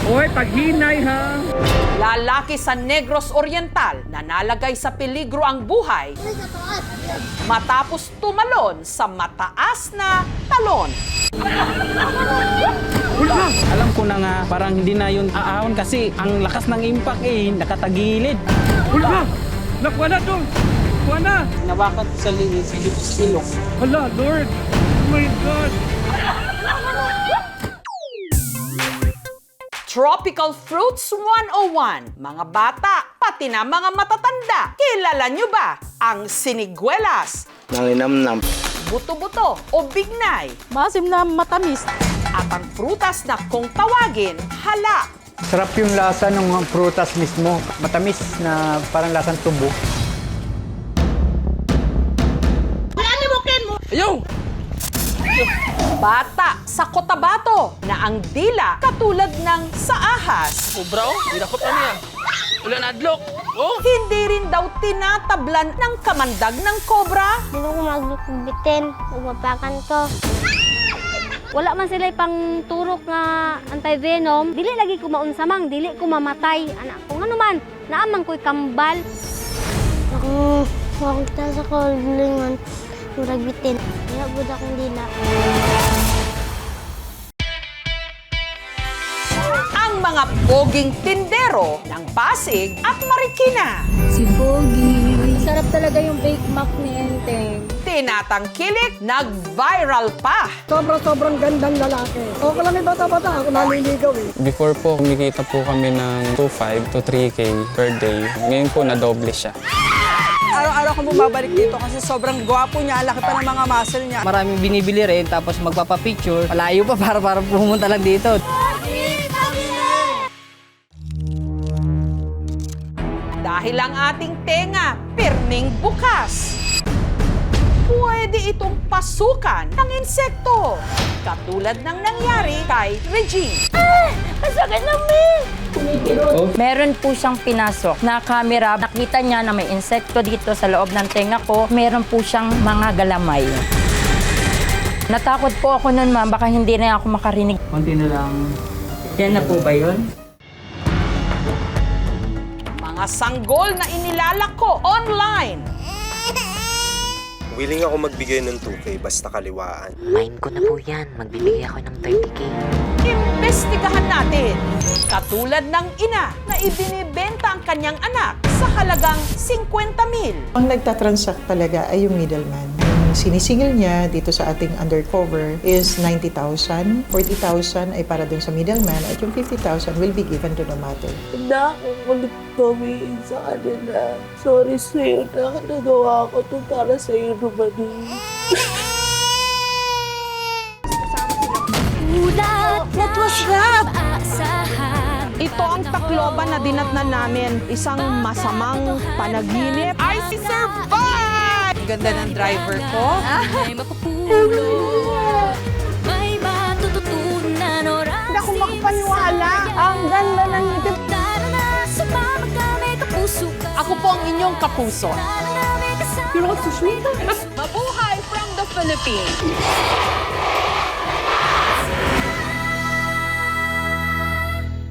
Hoy, paghinay ha! Lalaki sa Negros Oriental na nalagay sa peligro ang buhay matapos tumalon sa mataas na talon. Alam ko na nga, parang hindi na yun aahon kasi ang lakas ng impact nakatagilid. Hulga! Nakuha na to! Nakuha na! Nabakat sa silong. Hala, Lord! Oh my God! Tropical Fruits 101. Mga bata, pati na mga matatanda. Kilala nyo ba ang siniguelas, Nanginamnam. buto-buto o bignay? Maasim na matamis. At ang prutas na kung tawagin, hala. Sarap yung lasa ng mga prutas mismo. Matamis na parang lasang tubo. Bata sa Cotabato na ang dila katulad ng sa ahas. Bro, dinakot na niya. Wala na adlok. Oh! Hindi rin daw tinatablan ng kamandag ng kobra. Di ko magbitin, magpapakan ko. Wala man sila pang turok nga anti-venom. Dili lagi ko maunsamang, dili ko mamatay. Anak ko nga naman, naamang ko'y kambal. Ako, makita sa kulingan, muragbitin. Kaya buda kong dila. Ang mga poging tindero ng Pasig at Marikina. Si Pogi. Sarap talaga yung Bake Mac ni Enteng. Tinatangkilik, nag-viral pa. Sobrang gandang lalaki. Okay lang yung bata-bata, ako naliligaw eh. Before po, kumikita po kami ng 2.5 to 3K per day. Ngayon po, nadoble siya. Araw-araw akong bumabalik dito kasi sobrang gwapo niya, laki pa ng mga muscle niya. Maraming binibili rin, tapos magpapapicture. Malayo pa para pumunta lang dito. Dahil ang ating tenga, pirning bukas. Pwede itong pasukan ng insekto. Katulad ng nangyari kay Regine. Masakit na, Mi! Meron po siyang pinasok na camera. Nakita niya na may insekto dito sa loob ng tenga ko. Meron po siyang mga galamay. Natakot po ako nun, ma'am. Baka hindi na ako makarinig. Konti na lang. Yan na po ba yun? Mga sanggol na inilalak ko online. Willing ako magbigay ng 2K basta kaliwaan. Mind ko na po yan. Magbibigay ako ng 30K. Imbestigahan natin. Katulad ng ina na ibinibenta ang kanyang anak sa halagang 50,000. Ang nagtatransact talaga ay yung middleman. Yung sinisingil niya dito sa ating undercover is 90,000. 40,000 ay para dun sa middleman at yung 50,000 will be given to the mother. Na akong magpamiin sa kanila. Sorry sa'yo na nagawa ko ito para sa'yo naman. What was that? Ito ang Tacloban na dinatnan namin. Isang masamang panaginip. I survived! Ganda ng driver ko. Hindi ako makapaniwala. Ang ganda ng ngitip. Ako po ang inyong kapuso. Mabuhay from the Philippines!